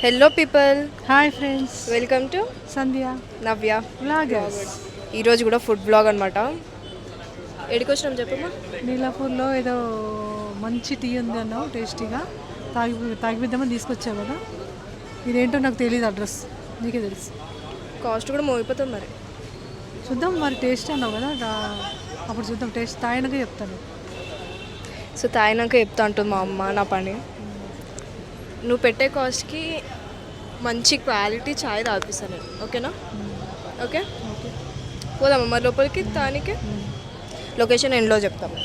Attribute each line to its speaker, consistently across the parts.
Speaker 1: Hello people,
Speaker 2: hi friends,
Speaker 1: welcome to
Speaker 2: Sandhya
Speaker 1: Navya
Speaker 2: vloggers.
Speaker 1: ఈరోజు కూడా food blog అనమాట. ఎడికి వచ్చినాం చెప్పమ్మా.
Speaker 2: నీలాపూర్లో ఏదో మంచి టీ ఉంది అన్నావు, టేస్టీగా తాగిపిద్దామని తీసుకొచ్చావు కదా. ఇదేంటో నాకు తెలియదు, అడ్రస్ నీకే తెలుసు.
Speaker 1: కాస్ట్ కూడా మోగిపోతుంది మరి.
Speaker 2: చూద్దాం, మరి టేస్ట్ అన్నావు కదా, అప్పుడు చూద్దాం. టేస్ట్ తాగినాక చెప్తాను.
Speaker 1: సో తాగినాక చెప్తా అంటుంది మా అమ్మ నా పని. నువ్వు పెట్టే కాస్ట్కి మంచి క్వాలిటీ చాయ్ తాగిపిస్తాను నేను, ఓకేనా? ఓకే, పోదామా మరి లోపలికి. దానికి లొకేషన్ ఎండ్లో చెప్తాము.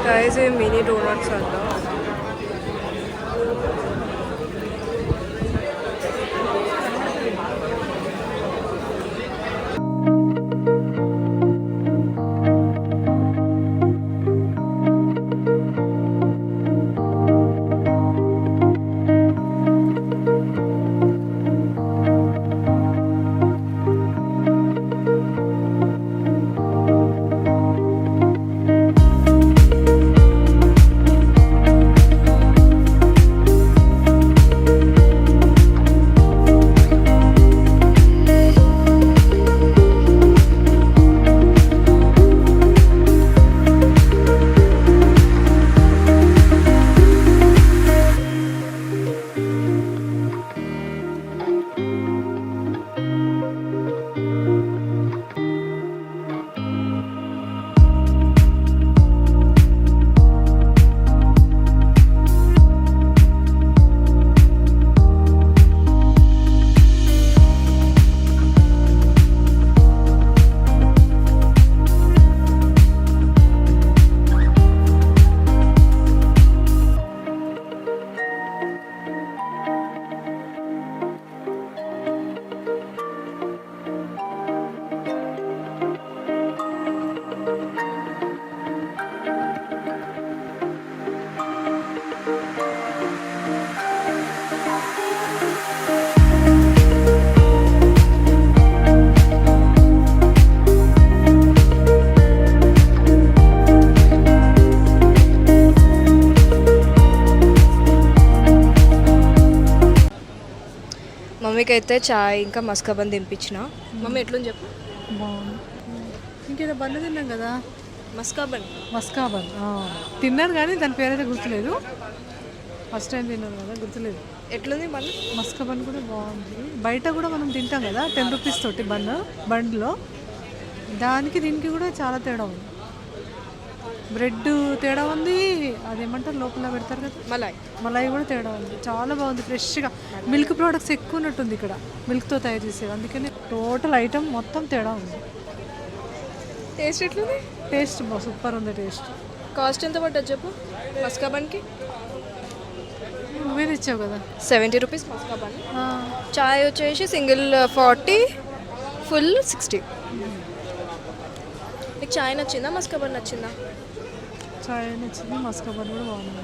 Speaker 1: गाइस, ये मिनी डोनट्स अंట. మమ్మీకి అయితే చాయ్ ఇంకా మస్కాబన్ దింపించిన. మమ్మీ ఎట్లుంది చెప్పు.
Speaker 2: బాగుంది. ఇంకేదో బన్ను తిన్నాం కదా,
Speaker 1: మస్కాబన్
Speaker 2: తిన్నాను కానీ దాని పేరైతే గుర్తులేదు. ఫస్ట్ టైం తిన్నాను కదా, గుర్తులేదు.
Speaker 1: ఎట్లుంది బన్ను?
Speaker 2: మస్కాబన్ కూడా బాగుంది. బయట కూడా మనం తింటాం కదా 10 రూపీస్ తోటి బండ్లో, దానికి దీనికి కూడా చాలా తేడా ఉంది. బ్రెడ్ తేడా ఉంది, అదేమంటారు లోపల పెడతారు కదా మలాయి కూడా తేడా ఉంది. చాలా బాగుంది, ఫ్రెష్గా. మిల్క్ ప్రోడక్ట్స్ ఎక్కువ ఉన్నట్టుంది ఇక్కడ, మిల్క్తో తయారు చేసేది. అందుకని టోటల్ ఐటమ్ మొత్తం తేడా ఉంది.
Speaker 1: టేస్ట్ ఎట్లుంది?
Speaker 2: టేస్ట్ సూపర్ ఉంది. టేస్ట్.
Speaker 1: కాస్ట్ ఎంత పడ్డది చెప్పు మస్కాబన్కి?
Speaker 2: నువ్వే తెచ్చావు కదా,
Speaker 1: 70 రూపీస్ మస్కాబన్. చాయ్ వచ్చేసి సింగిల్ 40, ఫుల్ 60. నీకు చాయ్ నచ్చిందా మస్కాబన్ నచ్చిందా?
Speaker 2: చాయ్ నచ్చింది, మస్కాబన్ కూడా బాగుంది.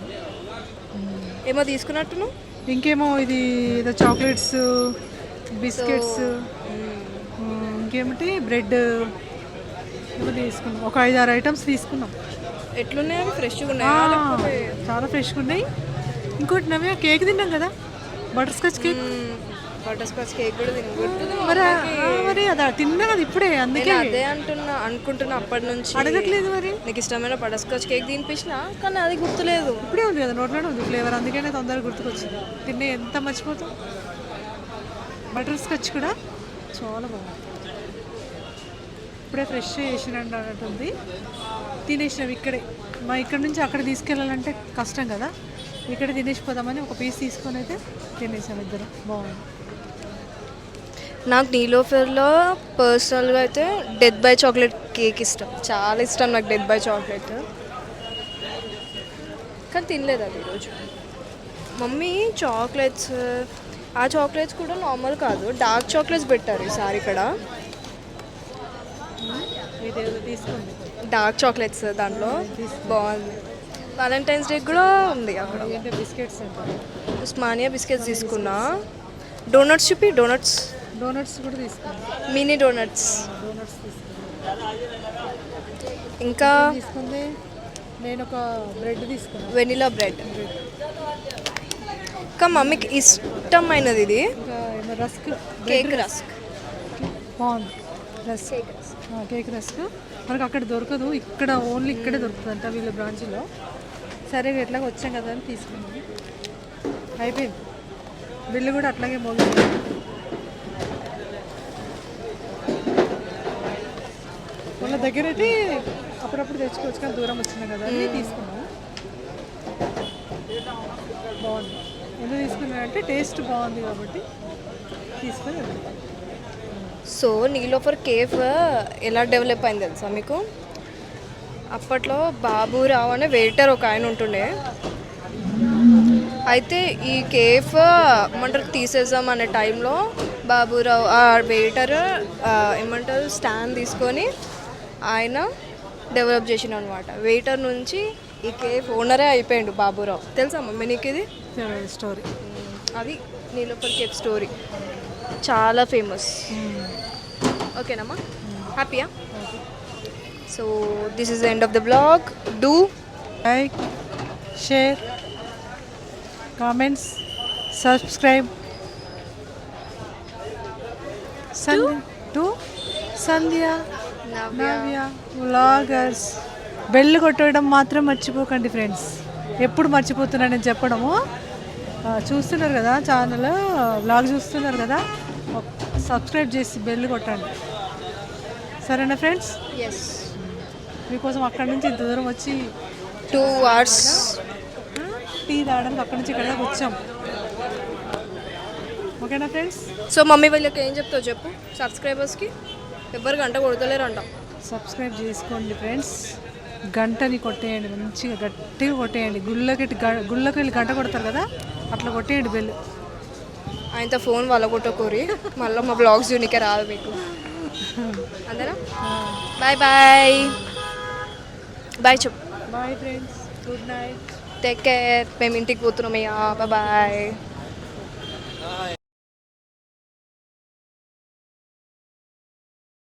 Speaker 1: ఏమో తీసుకున్నట్టును.
Speaker 2: ఇంకేమో ఇది ఏదో చాక్లెట్స్, బిస్కెట్స్, ఇంకేమిటి బ్రెడ్ ఏమో తీసుకున్నాం. ఒక 5-6 ఐటమ్స్ తీసుకున్నాం.
Speaker 1: ఎట్లున్నాయి అవి? ఫ్రెష్గా ఉన్నాయి,
Speaker 2: చాలా ఫ్రెష్గా ఉన్నాయి. ఇంకోటి నవ్య కేక్ తిన్నాం కదా, butter scotch cake.
Speaker 1: Butter scotch cake కూడా
Speaker 2: మరి అదా తిన్నా కదా ఇప్పుడే, అందుకే
Speaker 1: అదే అనుకుంటున్నా అప్పటి నుంచి.
Speaker 2: అడగట్లేదు మరి.
Speaker 1: నీకు ఇష్టమైన బటర్ స్కాచ్ కేక్ తినిపించిన, కానీ అది గుర్తులేదు.
Speaker 2: ఇప్పుడే ఉంది కదా నోట్లోనే ఉంది ఫ్లేవర్, అందుకనే తొందరగా గుర్తుకొచ్చింది. తిన్నా ఎంత మర్చిపోతాం. బటర్ స్కాచ్ కూడా చాలా బాగుంది. ఇప్పుడే ఫ్రెష్ చేసినట్టుంది. తినేసినాం ఇక్కడే. ఇక్కడ నుంచి అక్కడ తీసుకెళ్ళాలంటే కష్టం కదా, ఇక్కడ తినేసిపోదామని ఒక పీస్ తీసుకొని అయితే తినేసాం ఇద్దరం. బాగుంది.
Speaker 1: నాకు నీలోఫర్లో పర్సనల్గా అయితే డెత్ బై చాక్లెట్ కేక్ ఇష్టం, చాలా ఇష్టం నాకు డెత్ బై చాక్లెట్. కానీ తినలేదు అది ఈరోజు. మమ్మీ చాక్లెట్స్, ఆ చాక్లెట్స్ కూడా నార్మల్ కాదు, డార్క్ చాక్లెట్స్ పెట్టారు ఈసారి ఇక్కడ.
Speaker 2: ఇదేదో తీసుకుంది
Speaker 1: డార్క్ చాక్లెట్స్ దాంట్లో బాగుంది. వ్యాలంటైన్స్ డే కూడా ఉంది అక్కడ.
Speaker 2: ఏంటంటే బిస్కెట్స్ అంటారు.
Speaker 1: ఉస్మానియా బిస్కెట్స్ తీసుకున్నా. డోనట్స్ చూపి, డోనట్స్
Speaker 2: డోనట్స్ కూడా తీసుకుంది.
Speaker 1: Mini donuts.
Speaker 2: డోనట్స్ తీసుకుంది.
Speaker 1: ఇంకా
Speaker 2: తీసుకుంది. నేను ఒక బ్రెడ్ తీసుకున్నాను,
Speaker 1: వెనిలా బ్రెడ్. ఇంకా మమ్మీకి ఇష్టమైనది ఇది
Speaker 2: ఇంకా ఏమో రస్క్,
Speaker 1: కేక్ రస్క్.
Speaker 2: బాగుంది. రస్క్, కేక్ రస్క్ మనకు అక్కడ దొరకదు, ఇక్కడ ఓన్లీ ఇక్కడే దొరుకుతుందంట వీళ్ళ బ్రాంచ్లో. సరే ఎట్లాగ వచ్చాం కదా అని తీసుకున్నాం. అయిపోయింది. బిల్లు కూడా అట్లాగే మోగింది. వాళ్ళ దగ్గర అయితే అప్పుడప్పుడు తెచ్చుకోవచ్చు, కానీ దూరం వచ్చినాం కదా అని తీసుకున్నాము. బాగుంది. ఎందుకు తీసుకున్నానంటే టేస్ట్ బాగుంది కాబట్టి తీసుకొని వెళ్తాం.
Speaker 1: సో నీలోఫర్ కేఫ్ ఎలా డెవలప్ అయింది తెలుసా మీకు? అప్పట్లో బాబురావు అనే వెయిటర్ ఒక ఆయన ఉంటుండే. అయితే ఈ కేఫ్ ఏమంటారు తీసేద్దాం అనే టైంలో బాబురావు ఆ వెయిటర్ ఏమంటారు స్టాండ్ తీసుకొని ఆయన డెవలప్ చేసిన అనమాట. వెయిటర్ నుంచి ఈ కేఫ్ ఓనరే అయిపోయాడు బాబురావు. తెలుసా మమ్మీ నీకు ఇది
Speaker 2: స్టోరీ?
Speaker 1: అది నీలోఫర్ కేఫ్ స్టోరీ, చాలా ఫేమస్. ఓకేనమ్మా, హ్యాపీయా? So this is the end of the blog. Do
Speaker 2: like, share, comments, subscribe to Sandhya Navya vloggers. Bell కొట్టడం మాత్రం మర్చిపోకండి ఫ్రెండ్స్. ఎప్పుడు మర్చిపోతున్నానని చెప్పడము. చూస్తున్నారు కదా ఛానల్, వ్లాగ్ చూస్తున్నారు కదా, సబ్స్క్రైబ్ చేసి బెల్ కొట్టండి. సరేనా ఫ్రెండ్స్?
Speaker 1: ఎస్.
Speaker 2: మీకోసం అక్కడి నుంచి ఇంత దూరం వచ్చి
Speaker 1: 2 hours
Speaker 2: టీ తాగడానికి అక్కడి నుంచి ఇక్కడ వచ్చాం. ఓకేనా ఫ్రెండ్స్?
Speaker 1: సో మమ్మీ వీళ్ళకి ఏం చెప్తావు చెప్పు సబ్స్క్రైబర్స్కి? ఎవరు గంట కొడతలేరంట.
Speaker 2: సబ్స్క్రైబ్ చేసుకోండి ఫ్రెండ్స్. గంటని కొట్టేయండి, మంచిగా గట్టిగా కొట్టేయండి. గుళ్ళకి వెళ్ళి గంట కొడతారు కదా, అట్లా కొట్టేయండి బెల్.
Speaker 1: ఆయనతో ఫోన్ వాళ్ళ కొట్టకూరి, మళ్ళీ మా బ్లాగ్స్ చూనికే రాదు మీకు. అందరా బాయ్ బాయ్. బాయ్ చెప్పు.
Speaker 2: Bye friends, good night,
Speaker 1: take care. మేము ఇంటికి పోతున్నాం. Bye bye.